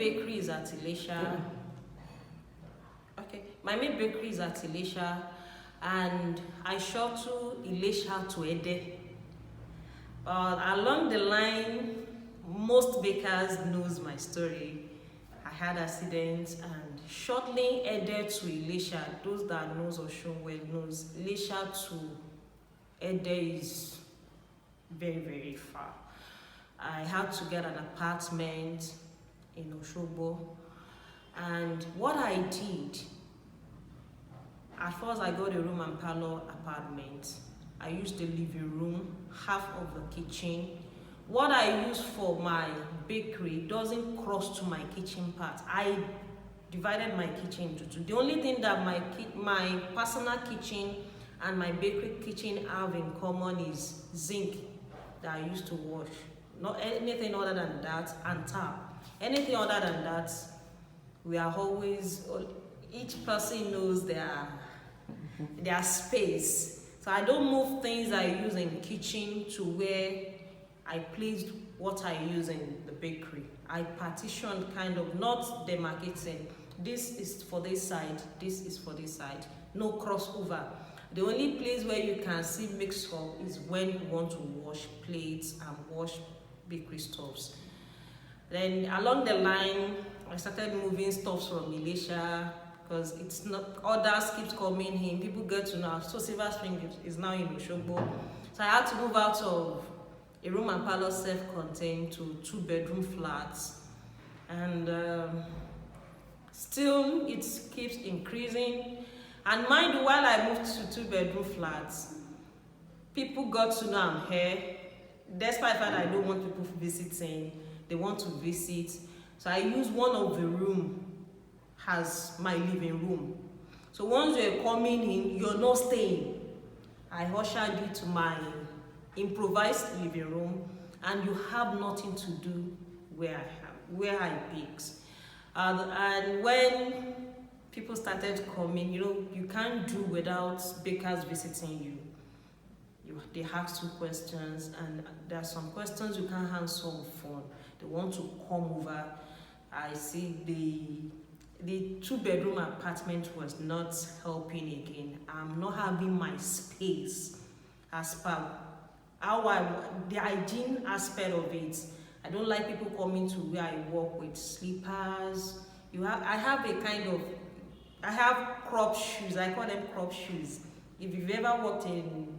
Bakery is at Elisha. Okay, my main bakery is at Elisha, and I shuttle Elisha to Ede. Along the line, most bakers knows my story. I had accidents, and shuttling Ede to Elisha, those that knows Osun well knows Elisha to Ede is very, very far. I had to get an apartment in Osogbo, and what I did, at first I got a room and parlor apartment. I used the living room, half of the kitchen. What I use for my bakery doesn't cross to my kitchen part. I divided my kitchen into two. The only thing that my personal kitchen and my bakery kitchen have in common is zinc that I used to wash. Not anything other than that, and tap. Anything other than that, we are always, each person knows their space. So I don't move things I use in kitchen to where I placed what I use in the bakery. I partitioned, kind of, not demarcating. This is for this side, this is for this side. No crossover. The only place where you can see mix up is when you want to wash plates and wash bakery stuffs. Then along the line, I started moving stuffs from Elisha, because it's not, others keeps coming in, people get to know. So Silverspring is now in Osogbo. So I had to move out of a room and parlor self-contained to 2-bedroom flats. And still it keeps increasing. And mind you, while I moved to 2-bedroom flats, people got to know I'm here. Despite the fact that I don't want people visiting, they want to visit. So I use one of the room as my living room. So once you're coming in, you're not staying. I ushered you to my improvised living room, and you have nothing to do where I bake. And when people started coming, you can't do without bakers visiting you. They ask you questions, and there are some questions you can't answer on phone. They want to come over. I see the 2-bedroom apartment was not helping again. I'm not having my space as per the hygiene aspect of it. I don't like people coming to where I work with slippers. I have crop shoes. I call them crop shoes. If you've ever worked in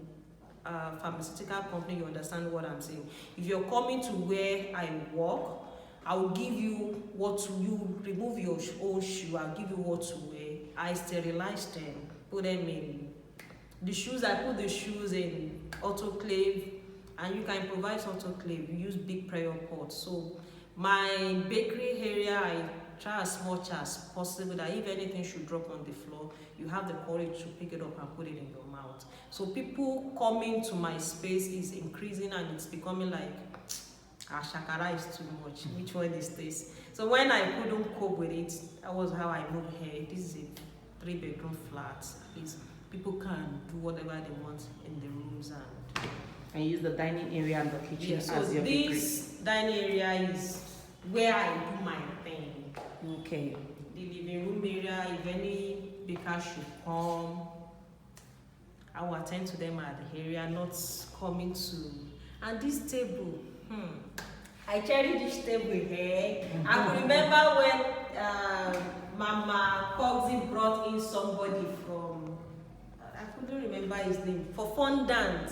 a pharmaceutical company, you understand what I'm saying. If you're coming to where I work, I will give you you remove your own shoe. I'll give you what to wear. I sterilize them, put them in the shoes. I put the shoes in autoclave, and you can improvise autoclave. You use big prayer pots. So my bakery area, I try as much as possible that if anything should drop on the floor, you have the courage to pick it up and put it in your mouth. So people coming to my space is increasing, and it's becoming like, shakara is too much. Which one is this? So when I couldn't cope with it, that was how I moved here. This is a 3-bedroom flat. People can do whatever they want in the rooms, and use the dining area and the kitchen as your bakery. This dining area is where I do my thing. Okay. The living room area, if any baker should come, I will attend to them at the area, not coming to. And this table, I cherish this table here. I can remember when Mama Cogsy brought in somebody from, I couldn't remember his name, for fondant.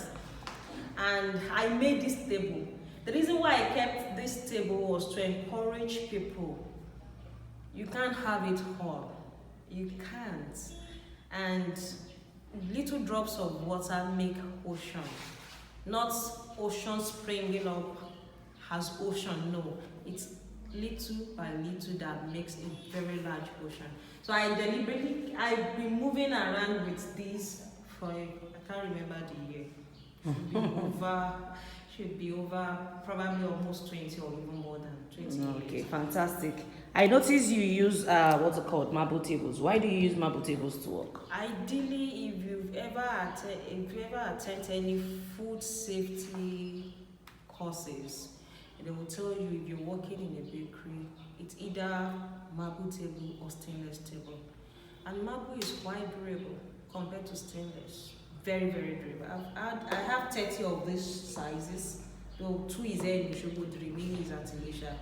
And I made this table. The reason why I kept this table was to encourage people. You can't have it all. You can't. And little drops of water make ocean. Not ocean springing up as ocean, no. It's little by little that makes a very large ocean. So I've been moving around with this for, I can't remember the year. Should be over probably almost 20 or even more than 20 Okay, years. fantastic. I noticed you use what's it called, marble tables. Why do you use marble tables to work? Ideally, if you've ever attended any food safety courses, they will tell you if you're working in a bakery, it's either marble table or stainless table. And marble is quite durable compared to stainless. Very, very durable. I have 30 of these sizes. Though 2 is here in Osogbo, the remaining is at Elisha.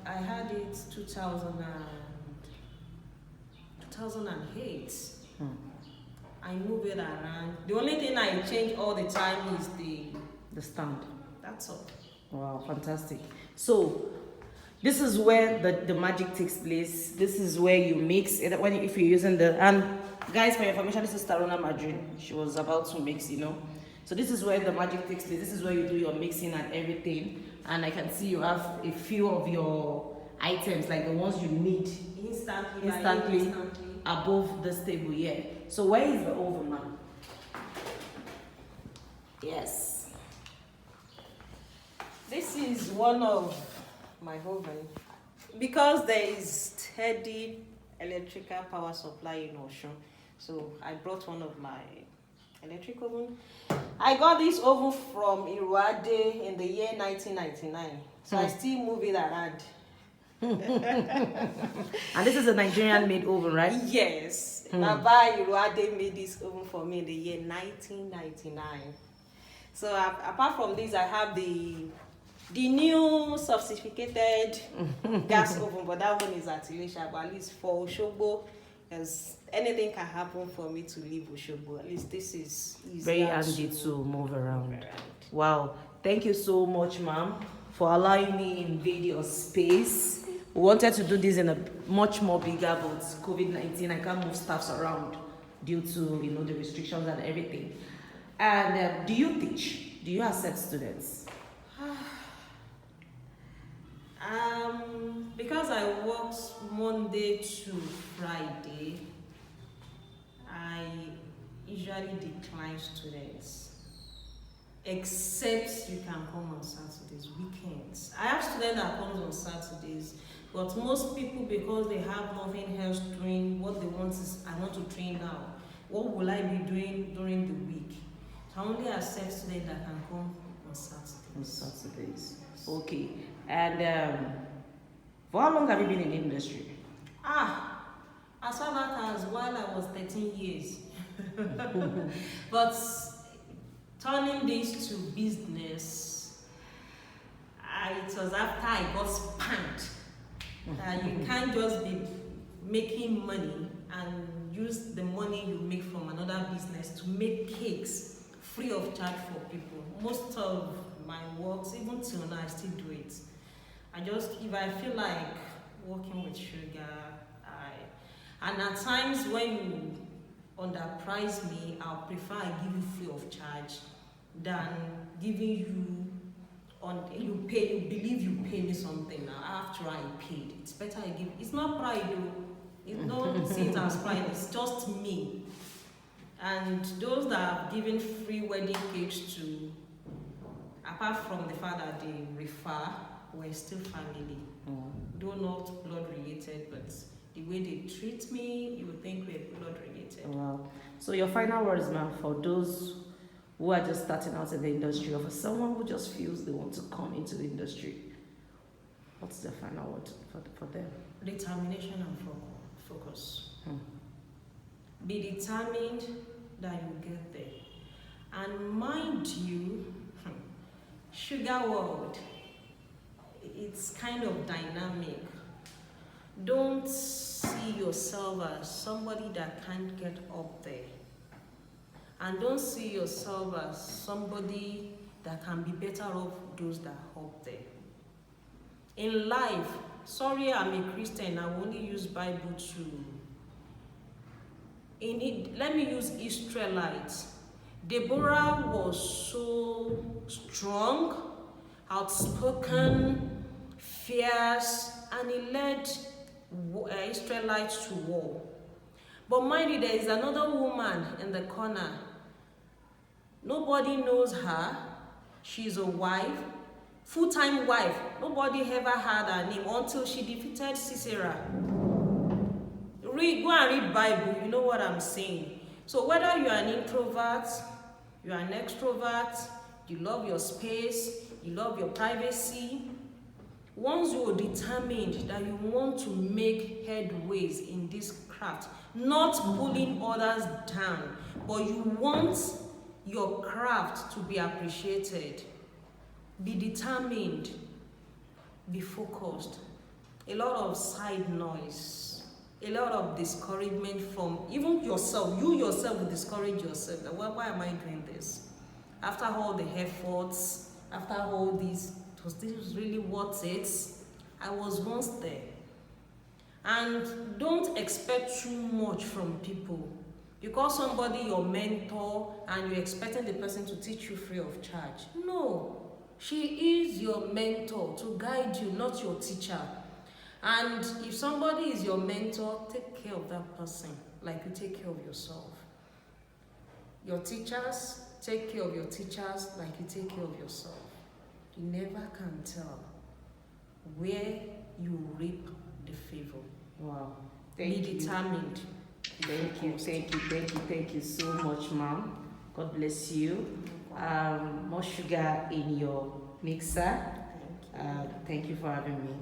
I had it 2008. I move it around. The only thing I change all the time is the stand. That's all. Wow, fantastic. So this is where the magic takes place. This is where you mix it if you're using and guys, for your information, this is Tarona margarine. She was about to mix, So this is where the magic takes place. This is where you do your mixing and everything. And I can see you have a few of your items, like the ones you need instantly above this table here. So where is the oven, ma'am? Yes. This is one of my oven. Because there is steady electrical power supply in Osun, so I brought one of my electric oven. I got this oven from Iruade in the year 1999, so I still move it around. And this is a Nigerian-made oven, right? Yes. Baba Iruade made this oven for me in the year 1999. So apart from this, I have the new sophisticated gas oven, but that one is at Elisha. But at least for Osogbo, because anything can happen for me to leave Osogbo. At least this is easy. Very handy to move around. Wow. Thank you so much, ma'am, for allowing me invade your space. We wanted to do this in a much more bigger, but COVID-19, I can't move staffs around due to the restrictions and everything. And do you teach? Do you accept students? Because I work Monday to Friday, I usually decline students. Except you can come on Saturdays, weekends. I have students that comes on Saturdays, but most people, because they have nothing else doing, what they want is, I want to train now. What will I be doing during the week? So I only accept students that can come on Saturdays. On Saturdays. Okay. And for how long have you been in the industry? As far back as while I was 13 years. But turning this to business, it was after I got spanked. You can't just be making money and use the money you make from another business to make cakes free of charge for people. Most of my works, even till now, I still do it. If I feel like working with sugar, and at times when you underprice me, I'll prefer I give you free of charge than giving you you believe you pay me something now after I paid. It's better I give. It's not pride though. It's not see it as pride. It's just me. And those that have given free wedding cakes to, apart from the fact that they refer, we're still family. Though not blood related, but the way they treat me, you would think we're blood related. Wow. So your final words, ma'am, for those who are just starting out in the industry, or for someone who just feels they want to come into the industry, what's the final word for them? Determination and focus. Be determined that you get there. And mind you, sugar world, it's kind of dynamic. Don't see yourself as somebody that can't get up there. And don't see yourself as somebody that can be better off those that are up there. In life, sorry, I'm a Christian, I will only use Bible to. Let me use Israelites. Deborah was so strong, outspoken, fierce, and he led Israelites to war. But mind you, there is another woman in the corner. Nobody knows her. She's a wife, full-time wife. Nobody ever heard her name until she defeated Sisera. Go and read Bible, you know what I'm saying. So whether you are an introvert, you are an extrovert, you love your space, you love your privacy, Once you're determined that you want to make headways in this craft, not pulling others down, but you want your craft to be appreciated, be determined, be focused. A lot of side noise, a lot of discouragement from even yourself. You yourself will discourage yourself. Why am I doing this? After all the efforts, after all this, was this really worth it? I was once there. And don't expect too much from people. Because somebody your mentor and you're expecting the person to teach you free of charge. No. She is your mentor to guide you, not your teacher. And if somebody is your mentor, take care of that person like you take care of yourself. Your teachers, take care of your teachers like you take care of yourself. You never can tell where you reap the favor. Wow. Be determined. Thank you so much, ma'am. God bless you. More sugar in your mixer. Thank you. Thank you for having me.